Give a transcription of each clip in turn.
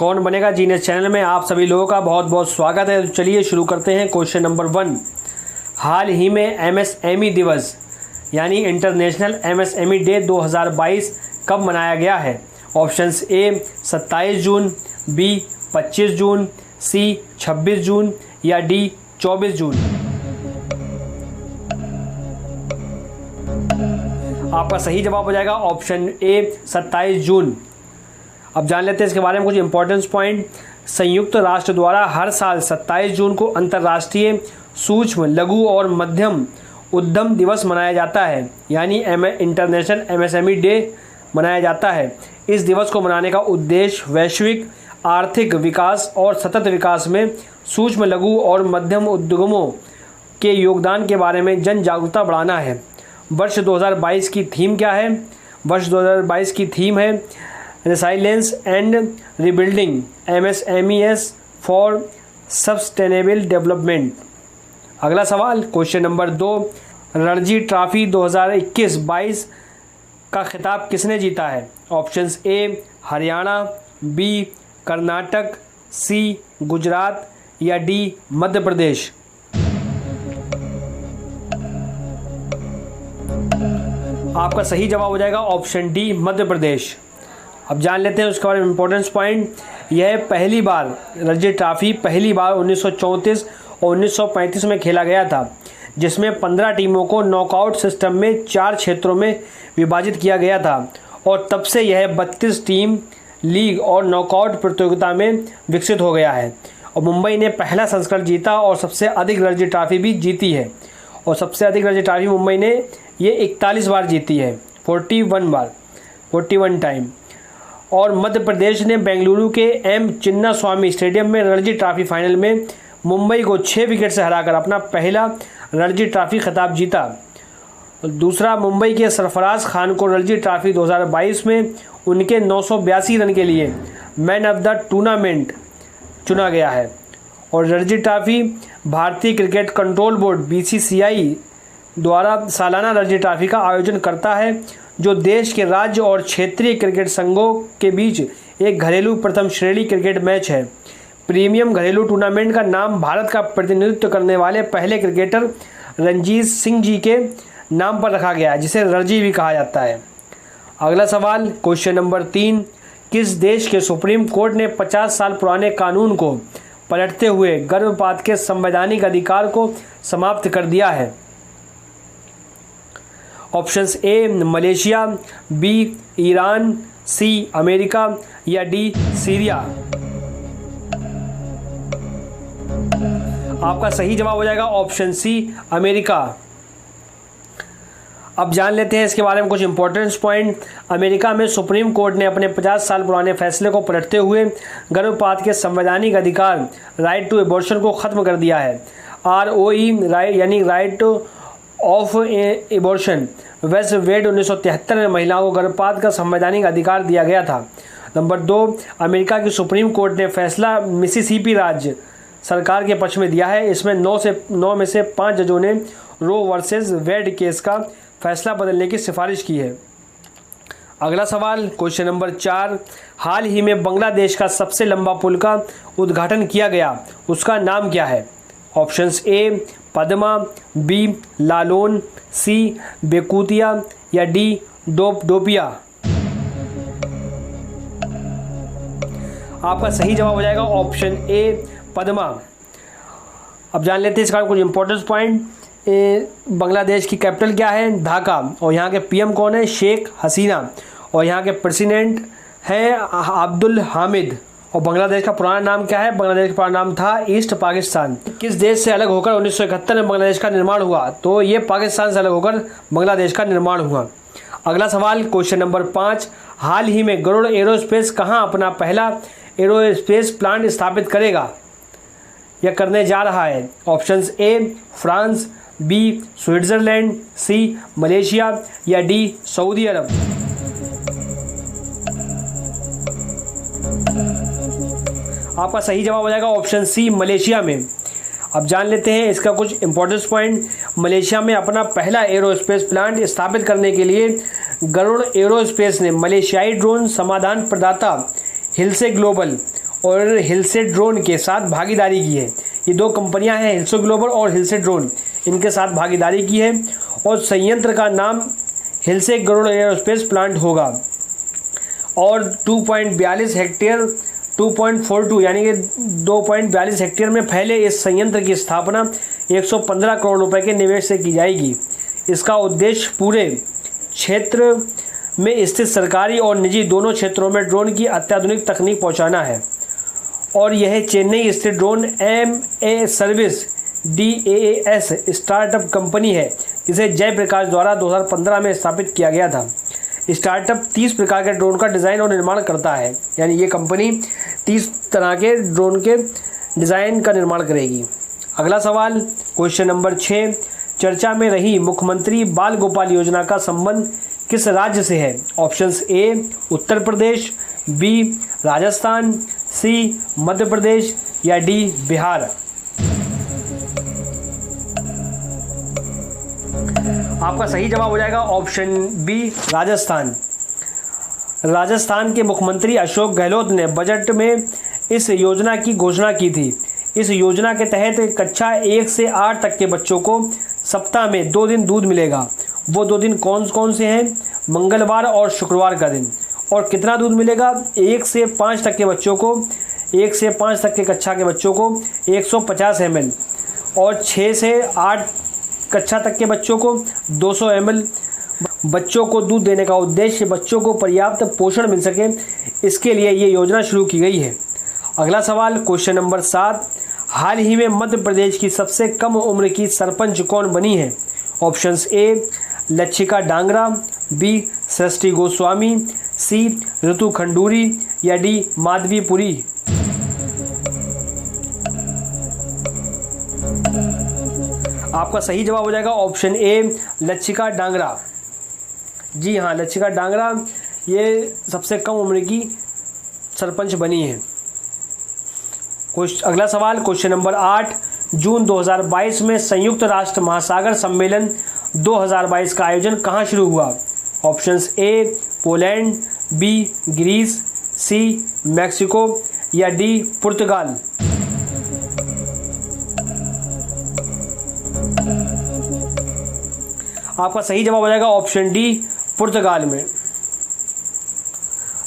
कौन बनेगा genius channel में आप सभी लोगों का बहुत बहुत स्वागत है। तो चलिए शुरू करते हैं। क्वेश्चन नंबर 1, हाल ही में एमएसएमई दिवस यानी इंटरनेशनल एमएसएमई डे 2022 कब मनाया गया है? ऑप्शंस ए 27 जून, बी 25 जून, सी 26 जून या डी 24 जून। आपका सही जवाब हो जाएगा ऑप्शन ए 27 जून। अब जान लेते हैं इसके बारे में कुछ इंपॉर्टेंस पॉइंट। संयुक्त राष्ट्र द्वारा हर साल 27 जून को अंतर्राष्ट्रीय सूक्ष्म, लघु और मध्यम उद्यम दिवस मनाया जाता है, यानी इंटरनेशनल एमएसएमई डे मनाया जाता है। इस दिवस को मनाने का उद्देश्य वैश्विक आर्थिक विकास और सतत विकास में सूक्ष्म, लघु और मध्यम उद्यमों के योगदान के बारे में जन जागरूकता बढ़ाना है। वर्ष 2022 की थीम क्या है? वर्ष 2022 की थीम है resilience and rebuilding एमएसएमईएस for sustainable development. अगला सवाल क्वेश्चन नंबर 2, रणजी ट्रॉफी 2021-22 का खिताब किसने जीता है? Options A Haryana, B Karnataka, C Gujarat या डी मध्य प्रदेश। आपका सही जवाब हो जाएगा ऑप्शन डी मध्य प्रदेश। अब जान लेते हैं उसके बारे में इंपॉर्टेंस पॉइंट। यह पहली बार रणजी ट्रॉफी 1934 और 1935 में खेला गया था, जिसमें 15 टीमों को नॉकआउट सिस्टम में 4 क्षेत्रों में विभाजित किया गया था और तब से यह 32 टीम लीग और नॉकआउट प्रतियोगिता में विकसित हो गया है। और मुंबई ने पहला संस्करण जीता और सबसे अधिक रणजी ट्रॉफी भी जीती है। और सबसे अधिक रणजी ट्रॉफी मुंबई ने ये 41 बार जीती है, 41 टाइम। और मध्य प्रदेश ने बेंगलुरु के एम चिन्नास्वामी स्टेडियम में रणजी ट्रॉफी फाइनल में मुंबई को 6 विकेट से हराकर अपना पहला रणजी ट्रॉफी खिताब जीता। दूसरा, मुंबई के सरफराज खान को रणजी ट्रॉफी 2022 में उनके 982 रन के लिए मैन ऑफ द टूर्नामेंट चुना गया है। और रणजी ट्रॉफी भारतीय क्रिकेट कंट्रोल बोर्ड बीसीसीआई द्वारा सालाना रणजी ट्रॉफी का आयोजन करता है, जो देश के राज्य और क्षेत्रीय क्रिकेट संघों के बीच एक घरेलू प्रथम श्रेणी क्रिकेट मैच है। प्रीमियम घरेलू टूर्नामेंट का नाम भारत का प्रतिनिधित्व करने वाले पहले क्रिकेटर रणजीत सिंह जी के नाम पर रखा गया है, जिसे रणजी भी कहा जाता है। अगला सवाल क्वेश्चन नंबर 3, किस देश के सुप्रीम कोर्ट ने 50 साल पुराने कानून को पलटते हुए गर्भपात के संवैधानिक अधिकार को समाप्त कर दिया है? Options A Malaysia, B Iran, C America या डी सीरिया। आपका सही जवाब हो जाएगा ऑप्शन सी अमेरिका। अब जान लेते हैं इसके बारे में कुछ इंपॉर्टेंट पॉइंट। अमेरिका में सुप्रीम कोर्ट ने अपने 50 साल पुराने फैसले को पलटते हुए गर्भपात के संवैधानिक अधिकार राइट टू एबॉर्शन को ख़त्म कर दिया है। ROE यानी राइट ऑफ एबॉर्शन वेस्ट वेड 1973 में महिलाओं को गर्भपात का संवैधानिक अधिकार दिया गया था। नंबर 2, अमेरिका की सुप्रीम कोर्ट ने फैसला मिसिसिपी राज्य सरकार के पक्ष में दिया है। इसमें 9 में से 5 जजों ने रो वर्सेस वेड केस का फैसला बदलने की सिफारिश की है। अगला सवाल क्वेश्चन नंबर 4, हाल ही में बांग्लादेश का सबसे लंबा पुल का उद्घाटन किया गया, उसका नाम क्या है? ऑप्शंस ए पद्मा, बी लालोन, सी बेकुतिया या डी डोपिया। आपका सही जवाब हो जाएगा ऑप्शन ए पद्मा। अब जान लेते हैं इसका कुछ इंपॉर्टेंट पॉइंट। बांग्लादेश की कैपिटल क्या है? ढाका। और यहाँ के पीएम कौन है? शेख हसीना। और यहाँ के प्रेसिडेंट हैं अब्दुल हामिद। और बांग्लादेश का पुराना नाम क्या है? बांग्लादेश का पुराना नाम था ईस्ट पाकिस्तान। किस देश से अलग होकर 1971 में बांग्लादेश का निर्माण हुआ? तो ये पाकिस्तान से अलग होकर बांग्लादेश का निर्माण हुआ। अगला सवाल क्वेश्चन नंबर 5, हाल ही में गरुड़ एरोस्पेस कहाँ अपना पहला एरोस्पेस प्लांट स्थापित करेगा या करने जा रहा है? Options A France, B Switzerland, C Malaysia या डी सऊदी अरब। आपका सही जवाब हो जाएगा ऑप्शन सी मलेशिया में। अब जान लेते हैं इसका कुछ इंपॉर्टेंट पॉइंट। मलेशिया में अपना पहला एरोस्पेस प्लांट स्थापित करने के लिए गरुड़ एरोस्पेस ने मलेशियाई ड्रोन समाधान प्रदाता हिलसे ग्लोबल और हिलसे ड्रोन के साथ भागीदारी की है। ये दो कंपनियां हैं, हिलसो ग्लोबल और हिलसे ड्रोन, इनके साथ भागीदारी की है और संयंत्र का नाम हिलसे गरुड़ एयरोस्पेस प्लांट होगा। और 2.42 हेक्टेयर 2.42 यानी कि 2.42 हेक्टेयर में फैले इस संयंत्र की स्थापना 115 करोड़ रुपए के निवेश से की जाएगी। इसका उद्देश्य पूरे क्षेत्र में स्थित सरकारी और निजी दोनों क्षेत्रों में ड्रोन की अत्याधुनिक तकनीक पहुंचाना है। और यह चेन्नई स्थित drone MA service DAAS startup company है, जिसे जयप्रकाश द्वारा 2015 में स्थापित किया गया था। स्टार्टअप 30 प्रकार के ड्रोन का डिज़ाइन और निर्माण करता है, यानी ये कंपनी 30 तरह के ड्रोन के डिज़ाइन का निर्माण करेगी। अगला सवाल क्वेश्चन नंबर 6, चर्चा में रही मुख्यमंत्री बाल गोपाल योजना का संबंध किस राज्य से है? Options A Uttar Pradesh, B Rajasthan, C Madhya Pradesh या D बिहार। आपका सही जवाब हो जाएगा ऑप्शन B राजस्थान। राजस्थान के मुख्यमंत्री अशोक गहलोत ने बजट में इस योजना की घोषणा की थी। इस योजना के तहत कक्षा 1 से 8 तक के बच्चों को सप्ताह में 2 दिन दूध मिलेगा। वो 2 दिन कौन कौन से हैं? मंगलवार और शुक्रवार का दिन। और कितना दूध मिलेगा? 1 से 5 तक के बच्चों को 1 से 5 तक के कक्षा के बच्चों को 150 ml और 6 से 8 कक्षा तक के बच्चों को 200 ml। बच्चों को दूध देने का उद्देश्य बच्चों को पर्याप्त पोषण मिल सके, इसके लिए ये योजना शुरू की गई है। अगला सवाल क्वेश्चन नंबर 7, हाल ही में मध्य प्रदेश की सबसे कम उम्र की सरपंच कौन बनी है? Options A Lachhika Dangra, B Srishti Goswami, C Ritu Khanduri या D माधवीपुरी। आपका सही जवाब हो जाएगा ऑप्शन A लच्छिका डांगरा। जी हाँ, लच्छिका डांगरा ये सबसे कम उम्र की सरपंच बनी है। अगला सवाल क्वेश्चन नंबर 8, जून 2022 में संयुक्त राष्ट्र महासागर सम्मेलन 2022 का आयोजन कहाँ शुरू हुआ? Options A Poland, B Greece, C Mexico या D पुर्तगाल। आपका सही जवाब हो जाएगा ऑप्शन D पुर्तगाल में।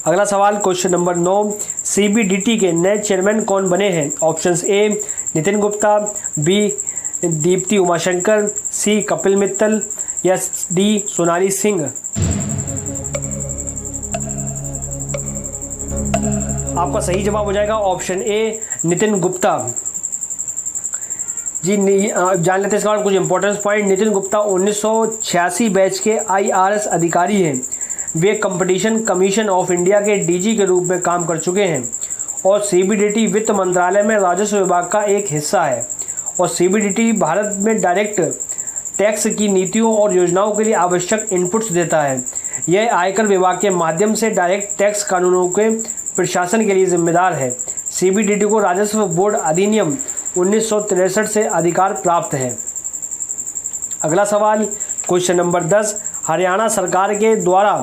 अगला सवाल क्वेश्चन नंबर 9, CBDT के नए चेयरमैन कौन बने हैं? Options A Nitin Gupta, B Deepti Umashankar, C Kapil Mittal या D सोनाली सिंह। आपका सही जवाब हो जाएगा ऑप्शन A नितिन गुप्ता। जी जान लेते हैं इसका कुछ importance point. Nitin Gupta 1986 batch के IRS अधिकारी हैं। वे कंपटीशन कमीशन ऑफ इंडिया के DG के रूप में काम कर चुके हैं और CBDT वित्त मंत्रालय में राजस्व विभाग का एक हिस्सा है। और CBDT भारत में डायरेक्ट टैक्स की नीतियों और योजनाओं के लिए आवश्यक इनपुट्स देता है। यह आयकर विभाग के माध्यम से डायरेक्ट टैक्स कानूनों के प्रशासन के लिए जिम्मेदार है। CBDT को राजस्व बोर्ड अधिनियम 1963 से अधिकार प्राप्त है। अगला सवाल क्वेश्चन नंबर 10, हरियाणा सरकार के द्वारा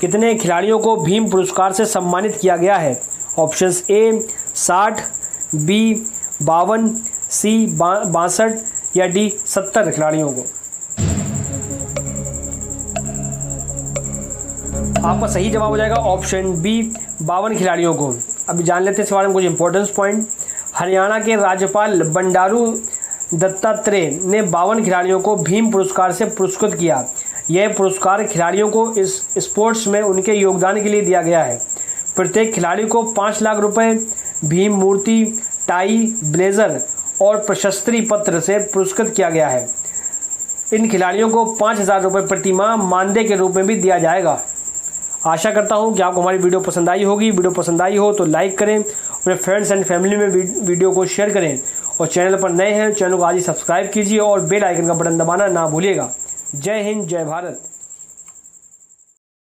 कितने खिलाड़ियों को भीम पुरस्कार से सम्मानित किया गया है? ऑप्शंस A 60, B 52, C 62 या D 70 खिलाड़ियों को। आपका सही जवाब हो जाएगा ऑप्शन B 52 खिलाड़ियों को। अभी जान लेते हैं इस बारे में कुछ इंपॉर्टेंस पॉइंट। हरियाणा के राज्यपाल बंडारू दत्तात्रेय ने 52 खिलाड़ियों को भीम पुरस्कार से पुरस्कृत किया। यह पुरस्कार खिलाड़ियों को इस स्पोर्ट्स में उनके योगदान के लिए दिया गया है। प्रत्येक खिलाड़ी को 5 लाख रुपए, भीम मूर्ति, टाई, ब्लेजर और प्रशस्ति पत्र से पुरस्कृत किया गया है। इन खिलाड़ियों को 5,000 रुपये प्रति माह मानदेय के रूप में भी दिया जाएगा। आशा करता हूँ कि आपको हमारी वीडियो पसंद आई होगी। वीडियो पसंद आई हो तो लाइक करें, अपने फ्रेंड्स एंड फैमिली में वीडियो को शेयर करें और चैनल पर नए हैं चैनल को आज ही सब्सक्राइब कीजिए और बेल आइकन का बटन दबाना ना भूलिएगा। जय हिंद, जय भारत।